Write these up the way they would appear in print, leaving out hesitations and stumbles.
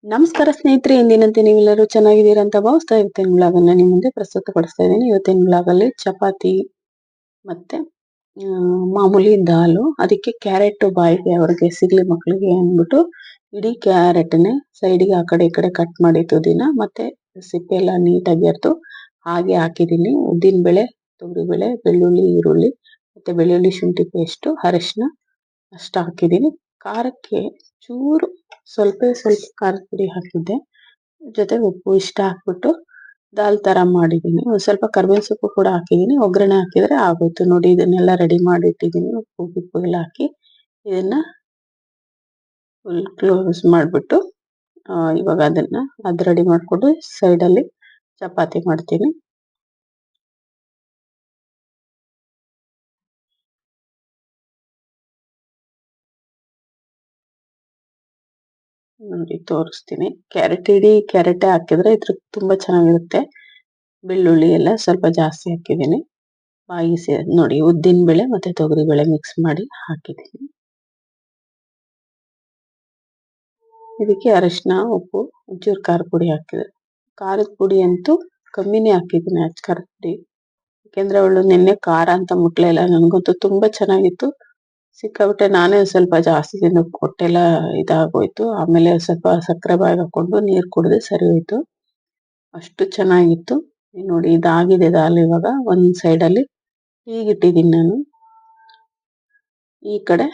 ನಮಸ್ಕಾರ ಸ್ನೇಹಿತರೆ, ಎಂದಿನಂತೆ ನೀವೆಲ್ಲರೂ ಚೆನ್ನಾಗಿದ್ದೀರಾ ಅಂತ ಭಾವಿಸ್ತಾ ಇವತ್ತಿನ ಬ್ಲಾಗ್ ಅನ್ನ ನಿಮ್ಮ ಮುಂದೆ ಪ್ರಸ್ತುತಪಡಿಸ್ತಾ ಇದ್ದೀನಿ. ಇವತ್ತಿನ ಬ್ಲಾಗ್ ಅಲ್ಲಿ ಚಪಾತಿ ಮತ್ತೆ ಮಾಮೂಲಿ ದಾಲು, ಅದಕ್ಕೆ ಕ್ಯಾರೆಟ್ ಬಾಯಿಗೆ ಅವ್ರಿಗೆ ಸಿಗ್ಲಿ ಮಕ್ಕಳಿಗೆ ಅಂದ್ಬಿಟ್ಟು ಇಡೀ ಕ್ಯಾರೆಟ್ನೆ ಸೈಡ್ಗೆ ಆ ಕಡೆ ಈ ಕಡೆ ಕಟ್ ಮಾಡಿ ತುದಿನ ಮತ್ತೆ ಸಿಪ್ಪೆ ಎಲ್ಲ ನೀಟಾಗಿ ಎರ್ದು ಹಾಗೆ ಹಾಕಿದ್ದೀನಿ. ಉದ್ದಿನ ಬೇಳೆ, ತೊಗರಿ ಬೇಳೆ, ಬೆಳ್ಳುಳ್ಳಿ, ಈರುಳ್ಳಿ ಮತ್ತೆ ಬೆಳ್ಳುಳ್ಳಿ ಶುಂಠಿ ಪೇಸ್ಟ್, ಅರಿಶಿನ ಅಷ್ಟು ಹಾಕಿದ್ದೀನಿ. ಖಾರಕ್ಕೆ ಚೂರು ಸ್ವಲ್ಪ ಖಾರದ ಪುಡಿ ಹಾಕಿದ್ದೆ, ಜೊತೆಗೆ ಉಪ್ಪು ಇಷ್ಟ ಹಾಕ್ಬಿಟ್ಟು ದಾಲ್ ತರ ಮಾಡಿದ್ದೀನಿ. ಒಂದ್ ಸ್ವಲ್ಪ ಕರ್ಬೇವಿನ ಸೊಪ್ಪು ಕೂಡ ಹಾಕಿದ್ದೀನಿ. ಒಗ್ಗರಣೆ ಹಾಕಿದ್ರೆ ಆಗೋಯ್ತು ನೋಡಿ. ಇದನ್ನೆಲ್ಲ ರೆಡಿ ಮಾಡಿ ಇಟ್ಟಿದ್ದೀನಿ. ಉಪ್ಪು ಗಿಪ್ಪು ಎಲ್ಲ ಹಾಕಿ ಇದನ್ನ ಫುಲ್ ಕ್ಲೋಸ್ ಮಾಡ್ಬಿಟ್ಟು ಇವಾಗ ಅದ್ ರೆಡಿ ಮಾಡ್ಕೊಂಡು ಸೈಡ್ ಅಲ್ಲಿ ಚಪಾತಿ ಮಾಡ್ತೀನಿ. ನೋಡಿ ತೋರಿಸ್ತೀನಿ. ಇಡೀ ಕ್ಯಾರೆಟ್ ಹಾಕಿದ್ರೆ ಇದ್ರ ತುಂಬಾ ಚೆನ್ನಾಗಿರುತ್ತೆ. ಬೆಳ್ಳುಳ್ಳಿ ಎಲ್ಲ ಸ್ವಲ್ಪ ಜಾಸ್ತಿ ಹಾಕಿದ್ದೀನಿ. ಬಾಯಿಸಿ ನೋಡಿ, ಉದ್ದಿನ ಬೇಳೆ ಮತ್ತೆ ತೊಗರಿ ಬೇಳೆ ಮಿಕ್ಸ್ ಮಾಡಿ ಹಾಕಿದ್ದೀನಿ. ಇದಕ್ಕೆ ಅರಿಶಿನ, ಉಪ್ಪು, ಒಂಚೂರು ಖಾರ ಪುಡಿ ಹಾಕಿದೆ. ಖಾರದ ಪುಡಿ ಅಂತೂ ಕಮ್ಮಿನೇ ಹಾಕಿದ್ದೀನಿ, ಖಾರದ ಪುಡಿ. ಯಾಕೆಂದ್ರೆ ಅವಳು ನಿನ್ನೆ ಖಾರ ಅಂತ ಮುಟ್ಲೇ ಇಲ್ಲ. ನನ್ಗಂತೂ ತುಂಬಾ ಚೆನ್ನಾಗಿತ್ತು. ಸಿಕ್ಕಾಬಿಟ್ಟೆ ನಾನೇ ಸ್ವಲ್ಪ ಜಾಸ್ತಿ ದಿನ ಹೊಟ್ಟೆಲ್ಲ ಇದಾಗೋಯ್ತು. ಆಮೇಲೆ ಸ್ವಲ್ಪ ಸಕ್ಕರೆ ಬಾಯಿಗೆ ಹಾಕೊಂಡು ನೀರ್ ಕುಡಿದ್ರೆ ಸರಿ ಹೋಯ್ತು. ಅಷ್ಟು ಚೆನ್ನಾಗಿತ್ತು. ನೋಡಿ ಇದಾಗಿದೆ ದಾಲ್. ಇವಾಗ ಒಂದ್ ಸೈಡ್ ಅಲ್ಲಿ ಹೀಗಿಟ್ಟಿದ್ದೀನಿ ನಾನು. ಈ ಕಡೆ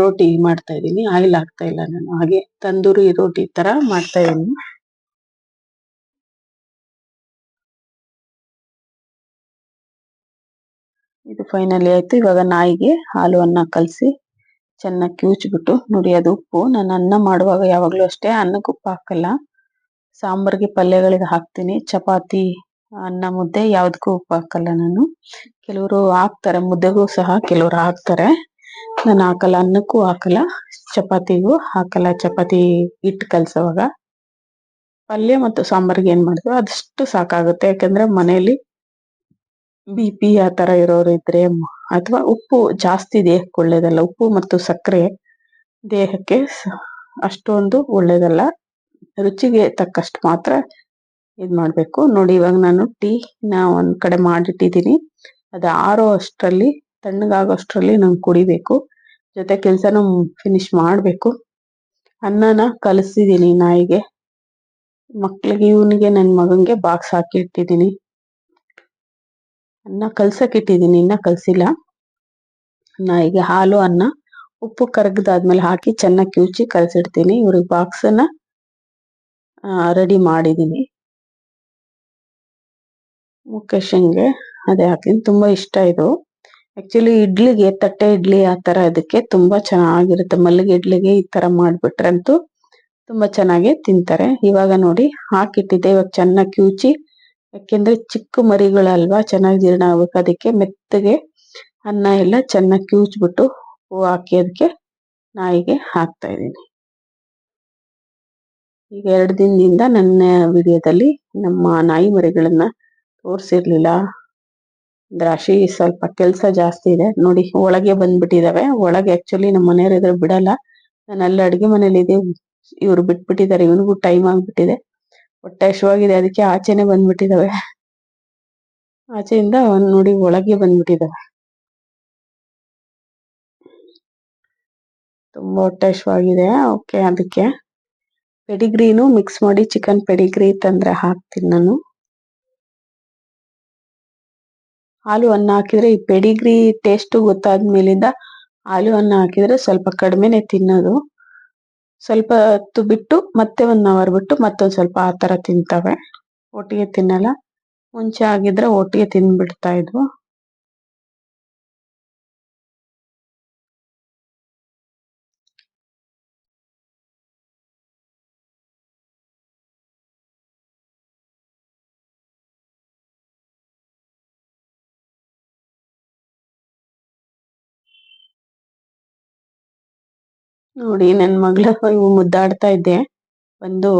ರೋಟಿ ಮಾಡ್ತಾ ಇದ್ದೀನಿ. ಆಯಿಲ್ ಹಾಕ್ತಾ ಇಲ್ಲ ನಾನು, ಹಾಗೆ ತಂದೂರಿ ರೋಟಿ ತರ ಮಾಡ್ತಾ ಇದ್ದೀನಿ. ಇದು ಫೈನಲಿ ಆಯ್ತು. ಇವಾಗ ನಾಯಿಗೆ ಹಾಲುವನ್ನ ಕಲಸಿ ಚೆನ್ನಾಗಿ ಕಿವುಚ್ಬಿಟ್ಟು ನೋಡಿ, ಅದು ಉಪ್ಪು ನಾನು ಅನ್ನ ಮಾಡುವಾಗ ಯಾವಾಗ್ಲೂ ಅಷ್ಟೇ ಅನ್ನಕ್ಕೆ ಉಪ್ಪು ಹಾಕಲ್ಲ. ಸಾಂಬಾರ್ಗೆ ಪಲ್ಯಗಳಿಗೆ ಹಾಕ್ತೀನಿ. ಚಪಾತಿ, ಅನ್ನ, ಮುದ್ದೆ ಯಾವ್ದಕ್ಕೂ ಉಪ್ಪು ಹಾಕಲ್ಲ ನಾನು. ಕೆಲವರು ಹಾಕ್ತಾರೆ, ಮುದ್ದೆಗೂ ಸಹ ಕೆಲವರು ಹಾಕ್ತಾರೆ. ನಾನು ಹಾಕಲ್ಲ, ಅನ್ನಕ್ಕೂ ಹಾಕಲ್ಲ, ಚಪಾತಿಗೂ ಹಾಕಲ್ಲ. ಚಪಾತಿ ಹಿಟ್ಟು ಕಲ್ಸೋವಾಗ ಪಲ್ಯ ಮತ್ತು ಸಾಂಬಾರ್ಗೆ ಏನ್ ಮಾಡ್ತೀವೋ ಅದಷ್ಟು ಸಾಕಾಗುತ್ತೆ. ಯಾಕಂದ್ರೆ ಮನೆಯಲ್ಲಿ BP ಆ ತರ ಇರೋರು ಇದ್ರೆ, ಅಥವಾ ಉಪ್ಪು ಜಾಸ್ತಿ ದೇಹಕ್ಕೆ ಒಳ್ಳೇದಲ್ಲ. ಉಪ್ಪು ಮತ್ತು ಸಕ್ಕರೆ ದೇಹಕ್ಕೆ ಅಷ್ಟೊಂದು ಒಳ್ಳೇದಲ್ಲ. ರುಚಿಗೆ ತಕ್ಕಷ್ಟು ಮಾತ್ರ ಇದ್ ಮಾಡ್ಬೇಕು. ನೋಡಿ ಇವಾಗ ನಾನು ಟೀನ ಒಂದ್ ಕಡೆ ಮಾಡಿಟ್ಟಿದ್ದೀನಿ. ಅದು ಆರೋ ಅಷ್ಟ್ರಲ್ಲಿ, ತಣ್ಣಗಾಗೋ ಅಷ್ಟ್ರಲ್ಲಿ ನಂಗೆ ಕುಡಿಬೇಕು. ಜೊತೆ ಕೆಲ್ಸನೂ ಫಿನಿಶ್ ಮಾಡ್ಬೇಕು. ಅನ್ನನ ಕಲಸಿದೀನಿ ನಾಯಿಗೆ, ಮಕ್ಳಿಗೆ, ಇವನಿಗೆ ನನ್ ಮಗನ್ಗೆ ಬಾಕ್ಸ್ ಹಾಕಿ ಇಟ್ಟಿದ್ದೀನಿ. ಅನ್ನ ಕಲ್ಸಕ್ ಇಟ್ಟಿದ್ದೀನಿ, ಇನ್ನ ಕಲ್ಸಿಲ್ಲ. ನಾಯಿಗೆ ಹಾಲು, ಅನ್ನ, ಉಪ್ಪು ಕರಗದಾದ್ಮೇಲೆ ಹಾಕಿ ಚೆನ್ನಾಗಿ ಕಿವುಚಿ ಕಲ್ಸಿಡ್ತೀನಿ. ಇವ್ರಿಗೆ ಬಾಕ್ಸನ್ನ ರೆಡಿ ಮಾಡಿದೀನಿ. ಮುಖೇಶನ್ಗೆ ಅದೇ ಹಾಕ್ತೀನಿ. ತುಂಬಾ ಇಷ್ಟ ಇದು. ಆಕ್ಚುಲಿ ಇಡ್ಲಿಗೆ, ತಟ್ಟೆ ಇಡ್ಲಿ ಆ ತರ ಇದಕ್ಕೆ ತುಂಬಾ ಚೆನ್ನಾಗಿರುತ್ತೆ. ಮಲ್ಲಿಗೆ ಇಡ್ಲಿಗೆ ಈ ತರ ಮಾಡ್ಬಿಟ್ರಂತೂ ತುಂಬಾ ಚೆನ್ನಾಗಿ ತಿಂತಾರೆ. ಇವಾಗ ನೋಡಿ ಹಾಕಿಟ್ಟಿದ್ದೆ. ಇವಾಗ ಚೆನ್ನಾಗಿ ಕಿವುಚಿ, ಯಾಕೆಂದ್ರೆ ಚಿಕ್ಕ ಮರಿಗಳಲ್ವಾ, ಚೆನ್ನಾಗಿ ಜೀರ್ಣ ಆಗ್ಬೇಕು. ಅದಕ್ಕೆ ಮೆತ್ತಗೆ ಅನ್ನ ಎಲ್ಲ ಚೆನ್ನಾಗಿ ಕಿವುಚ್ಬಿಟ್ಟು ಹೂವು ಹಾಕಿ ಅದಕ್ಕೆ ನಾಯಿಗೆ ಹಾಕ್ತಾ ಇದ್ದೀನಿ. ಈಗ 2 ದಿನದಿಂದ ನನ್ನ ವಿಡಿಯೋದಲ್ಲಿ ನಮ್ಮ ನಾಯಿ ಮರಿಗಳನ್ನ ತೋರ್ಸಿರ್ಲಿಲ್ಲ. ರಾಶಿ ಸ್ವಲ್ಪ ಕೆಲ್ಸ ಜಾಸ್ತಿ ಇದೆ ನೋಡಿ. ಒಳಗೆ ಬಂದ್ಬಿಟ್ಟಿದಾವೆ. ಒಳಗೆ ಆಕ್ಚುಲಿ ನಮ್ಮ ಮನೆಯವ್ರ ಇದ್ರೆ ಬಿಡಲ್ಲ. ನಾನು ಅಲ್ಲಿ ಅಡ್ಗೆ ಮನೇಲಿ ಇದೆ, ಇವ್ರು ಬಿಟ್ಬಿಟ್ಟಿದ್ದಾರೆ. ಇವನಿಗೂ ಟೈಮ್ ಆಗ್ಬಿಟ್ಟಿದೆ, ಹೊಟ್ಟೆ ಹಸಿವಾಗಿದೆ, ಅದಕ್ಕೆ ಆಚೆನೆ ಬಂದ್ಬಿಟ್ಟಿದಾವೆ. ಆಚೆಯಿಂದ ನೋಡಿ ಒಳಗೆ ಬಂದ್ಬಿಟ್ಟಿದಾವೆ. ತುಂಬಾ ಹೊಟ್ಟೆ ಹಸಿವಾಗಿದೆ. ಓಕೆ, ಅದಕ್ಕೆ ಪೆಡಿಗ್ರೀನು ಮಿಕ್ಸ್ ಮಾಡಿ, ಚಿಕನ್ ಪೆಡಿಗ್ರಿ ತಂದ್ರೆ ಹಾಕ್ತೀನಿ ನಾನು. ಹಾಲು ಅನ್ನ ಹಾಕಿದ್ರೆ ಈ ಪೆಡಿಗ್ರಿ ಟೇಸ್ಟ್ ಗೊತ್ತಾದ್ಮೇಲಿಂದ ಹಾಲು ಅನ್ನ ಹಾಕಿದ್ರೆ ಸ್ವಲ್ಪ ಕಡಿಮೆನೆ ತಿನ್ನೋದು. ಸ್ವಲ್ಪ ಹೊತ್ತು ಬಿಟ್ಟು ಮತ್ತೆ 1 hour ಬಿಟ್ಟು ಮತ್ತೊಂದ್ ಸ್ವಲ್ಪ ಆ ತರ ತಿಂತವೆ. ಒಟ್ಟಿಗೆ ತಿನ್ನಲ್ಲ. ಮುಂಚೆ ಆಗಿದ್ರೆ ಒಟ್ಟಿಗೆ ತಿಂದ್ಬಿಡ್ತಾ ಇದ್ವು. ನೋಡಿ ನನ್ ಮಗಳ ಇವು ಮುದ್ದಾಡ್ತಾ ಇದ್ದೆ. ಒಂದು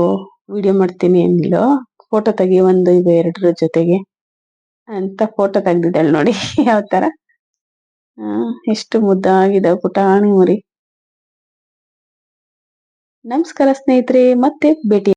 ವಿಡಿಯೋ ಮಾಡ್ತೀನಿ ಅಂದ್ಲು, ಫೋಟೋ ತೆಗಿ ಒಂದು ಇದು 2 ಜೊತೆಗೆ ಅಂತ ಫೋಟೋ ತೆಗ್ದಿದ್ದಾಳೆ ನೋಡಿ. ಯಾವ ತರ ಎಷ್ಟು ಮುದ್ದಾಗಿದೆ ಪುಟಾಣಿ ಮರಿ. ನಮಸ್ಕಾರ ಸ್ನೇಹಿತರೆ, ಮತ್ತೆ ಭೇಟಿ